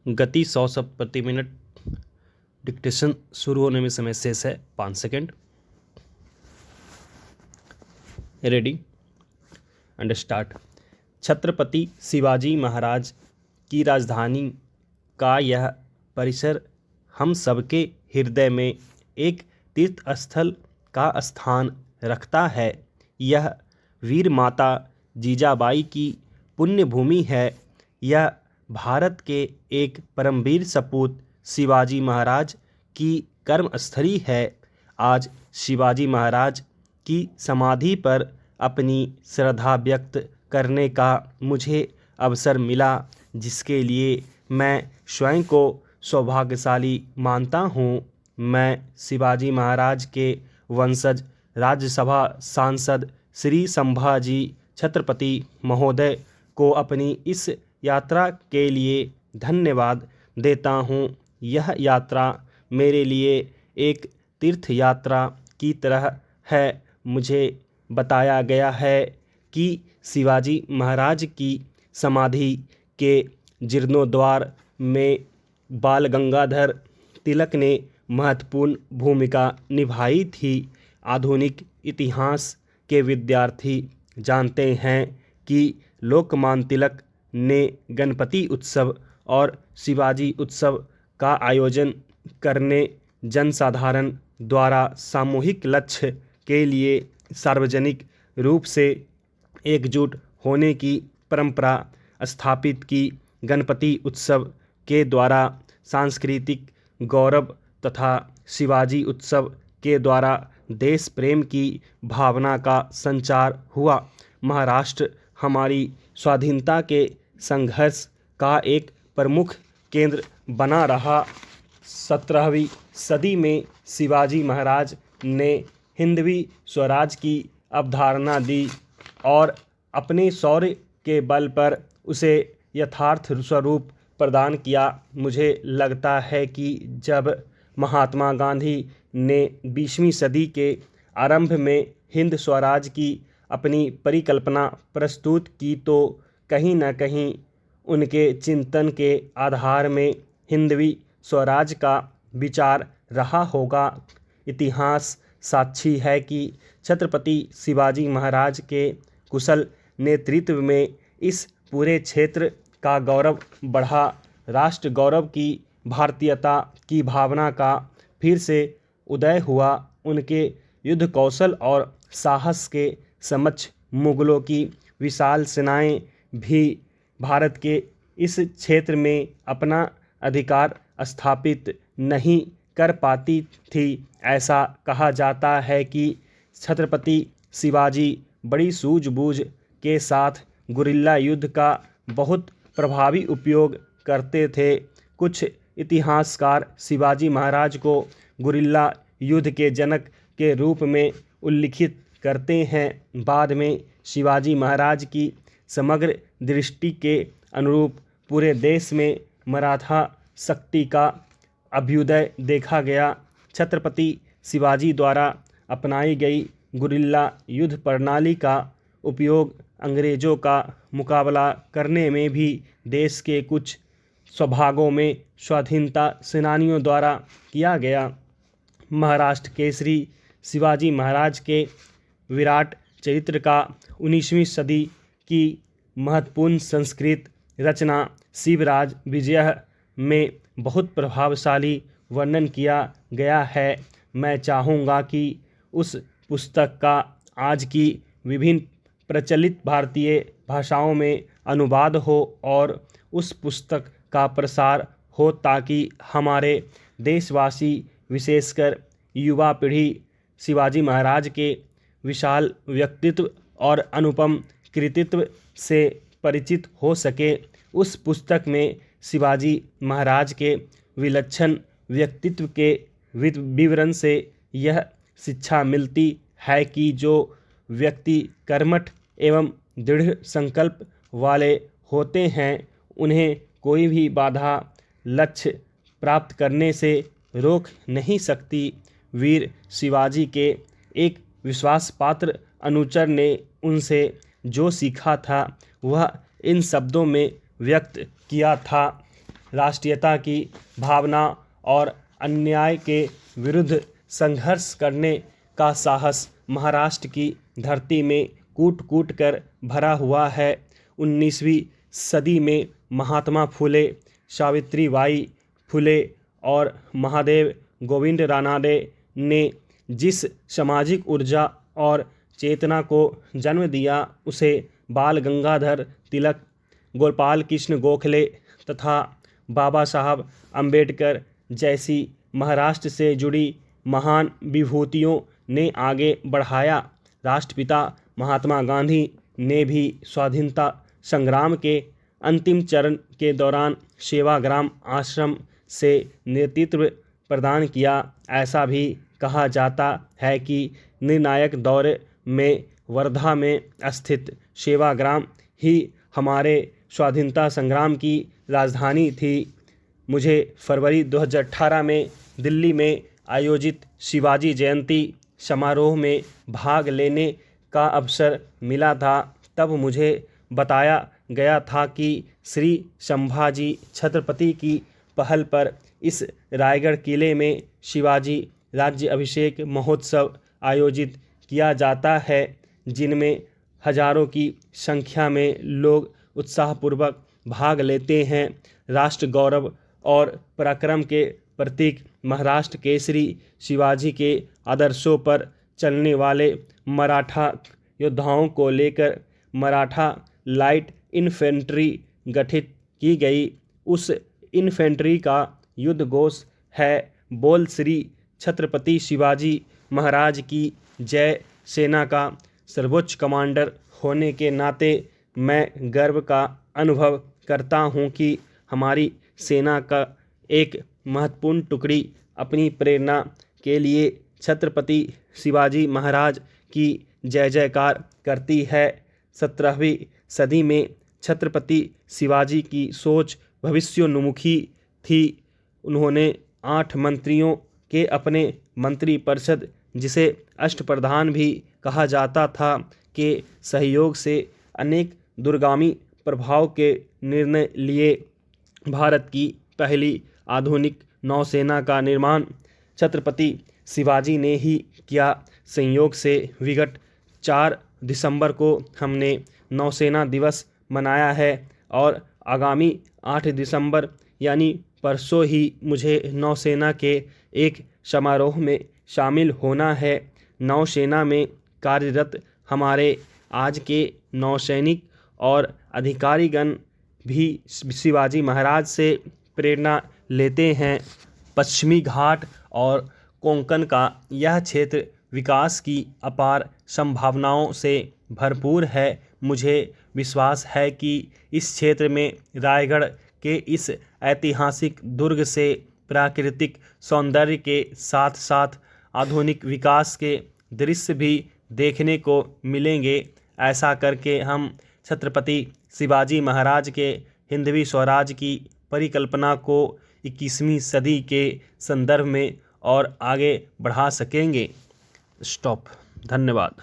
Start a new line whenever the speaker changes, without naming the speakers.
गति 100 शब्द प्रति मिनट। डिक्टेशन शुरू होने में समय शेष है 5 second. Ready and start. Chhatrapati Shivaji Maharaj की राजधानी का यह परिसर हम सबके हृदय में एक तीर्थ स्थल का स्थान रखता है। यह वीर माता जीजाबाई की पुण्य भूमि है। यह भारत के एक परमवीर सपूत शिवाजी महाराज की कर्मस्थली है। आज शिवाजी महाराज की समाधि पर अपनी श्रद्धा व्यक्त करने का मुझे अवसर मिला, जिसके लिए मैं स्वयं को सौभाग्यशाली मानता हूँ। मैं शिवाजी महाराज के वंशज राज्यसभा सांसद श्री संभाजी छत्रपति महोदय को अपनी इस यात्रा के लिए धन्यवाद देता हूँ। यह यात्रा मेरे लिए एक तीर्थ यात्रा की तरह है। मुझे बताया गया है कि शिवाजी महाराज की समाधि के जीर्णोद्धार में बाल गंगाधर तिलक ने महत्वपूर्ण भूमिका निभाई थी। आधुनिक इतिहास के विद्यार्थी जानते हैं कि लोकमान्य तिलक ने गणपति उत्सव और शिवाजी उत्सव का आयोजन करने जनसाधारण द्वारा सामूहिक लक्ष्य के लिए सार्वजनिक रूप से एकजुट होने की परंपरा स्थापित की। गणपति उत्सव के द्वारा सांस्कृतिक गौरव तथा शिवाजी उत्सव के द्वारा देश प्रेम की भावना का संचार हुआ। महाराष्ट्र हमारी स्वाधीनता के संघर्ष का एक प्रमुख केंद्र बना रहा। 17वीं सदी में शिवाजी महाराज ने हिंदवी स्वराज की अवधारणा दी और अपने शौर्य के बल पर उसे यथार्थ स्वरूप प्रदान किया। मुझे लगता है कि जब महात्मा गांधी ने 20वीं सदी के आरंभ में हिंद स्वराज की अपनी परिकल्पना प्रस्तुत की, तो कहीं न कहीं उनके चिंतन के आधार में हिंदवी स्वराज का विचार रहा होगा। इतिहास साक्षी है कि छत्रपति शिवाजी महाराज के कुशल नेतृत्व में इस पूरे क्षेत्र का गौरव बढ़ा। राष्ट्र गौरव की भारतीयता की भावना का फिर से उदय हुआ। उनके युद्ध कौशल और साहस के समक्ष मुगलों की विशाल सेनाएं भी भारत के इस क्षेत्र में अपना अधिकार स्थापित नहीं कर पाती थी। ऐसा कहा जाता है कि छत्रपति शिवाजी बड़ी सूझबूझ के साथ गुरिल्ला युद्ध का बहुत प्रभावी उपयोग करते थे। कुछ इतिहासकार शिवाजी महाराज को गुरिल्ला युद्ध के जनक के रूप में उल्लिखित करते हैं। बाद में शिवाजी महाराज की समग्र दृष्टि के अनुरूप पूरे देश में मराठा शक्ति का अभ्युदय देखा गया। छत्रपति शिवाजी द्वारा अपनाई गई गुरिल्ला युद्ध प्रणाली का उपयोग अंग्रेज़ों का मुकाबला करने में भी देश के कुछ स्वभागों में स्वाधीनता सेनानियों द्वारा किया गया। महाराष्ट्र केसरी शिवाजी महाराज के विराट चरित्र का 19वीं सदी की महत्वपूर्ण संस्कृत रचना शिवराज विजय में बहुत प्रभावशाली वर्णन किया गया है। मैं चाहूँगा कि उस पुस्तक का आज की विभिन्न प्रचलित भारतीय भाषाओं में अनुवाद हो और उस पुस्तक का प्रसार हो, ताकि हमारे देशवासी विशेषकर युवा पीढ़ी शिवाजी महाराज के विशाल व्यक्तित्व और अनुपम कृतित्व से परिचित हो सके। उस पुस्तक में शिवाजी महाराज के विलक्षण व्यक्तित्व के विवरण से यह शिक्षा मिलती है कि जो व्यक्ति कर्मठ एवं दृढ़ संकल्प वाले होते हैं, उन्हें कोई भी बाधा लक्ष्य प्राप्त करने से रोक नहीं सकती। वीर शिवाजी के एक विश्वासपात्र अनुचर ने उनसे जो सीखा था वह इन शब्दों में व्यक्त किया था। राष्ट्रीयता की भावना और अन्याय के विरुद्ध संघर्ष करने का साहस महाराष्ट्र की धरती में कूट कूट कर भरा हुआ है। 19वीं सदी में महात्मा फुले, सावित्रीबाई फुले और महादेव गोविंद रानाडे ने जिस सामाजिक ऊर्जा और चेतना को जन्म दिया, उसे बाल गंगाधर तिलक, गोपाल कृष्ण गोखले तथा बाबा साहब अम्बेडकर जैसी महाराष्ट्र से जुड़ी महान विभूतियों ने आगे बढ़ाया। राष्ट्रपिता महात्मा गांधी ने भी स्वाधीनता संग्राम के अंतिम चरण के दौरान सेवाग्राम आश्रम से नेतृत्व प्रदान किया। ऐसा भी कहा जाता है कि निर्णायक दौर में वर्धा में स्थित सेवाग्राम ही हमारे स्वाधीनता संग्राम की राजधानी थी। मुझे फरवरी 2018 में दिल्ली में आयोजित शिवाजी जयंती समारोह में भाग लेने का अवसर मिला था। तब मुझे बताया गया था कि श्री संभाजी छत्रपति की पहल पर इस रायगढ़ किले में शिवाजी राज्य अभिषेक महोत्सव आयोजित किया जाता है, जिनमें हजारों की संख्या में लोग उत्साहपूर्वक भाग लेते हैं। राष्ट्र गौरव और पराक्रम के प्रतीक महाराष्ट्र केसरी शिवाजी के आदर्शों पर चलने वाले मराठा योद्धाओं को लेकर मराठा लाइट इन्फेंट्री गठित की गई। उस इन्फेंट्री का युद्ध घोष है, बोल श्री छत्रपति शिवाजी महाराज की जय। सेना का सर्वोच्च कमांडर होने के नाते मैं गर्व का अनुभव करता हूं कि हमारी सेना का एक महत्वपूर्ण टुकड़ी अपनी प्रेरणा के लिए छत्रपति शिवाजी महाराज की जय जयकार करती है। 17वीं सदी में छत्रपति शिवाजी की सोच भविष्योन्मुखी थी। उन्होंने 8 मंत्रियों के अपने मंत्रिपरिषद, जिसे अष्टप्रधान भी कहा जाता था, के सहयोग से अनेक दूरगामी प्रभाव के निर्णय लिए। भारत की पहली आधुनिक नौसेना का निर्माण छत्रपति शिवाजी ने ही किया। संयोग से विगत 4 दिसंबर को हमने नौसेना दिवस मनाया है और आगामी 8 दिसंबर यानी परसों ही मुझे नौसेना के एक समारोह में शामिल होना है। नौसेना में कार्यरत हमारे आज के नौसैनिक और अधिकारीगण भी शिवाजी महाराज से प्रेरणा लेते हैं। पश्चिमी घाट और कोंकण का यह क्षेत्र विकास की अपार संभावनाओं से भरपूर है। मुझे विश्वास है कि इस क्षेत्र में रायगढ़ के इस ऐतिहासिक दुर्ग से प्राकृतिक सौंदर्य के साथ साथ आधुनिक विकास के दृश्य भी देखने को मिलेंगे। ऐसा करके हम छत्रपति शिवाजी महाराज के हिंदवी स्वराज की परिकल्पना को 21वीं सदी के संदर्भ में और आगे बढ़ा सकेंगे। स्टॉप। धन्यवाद।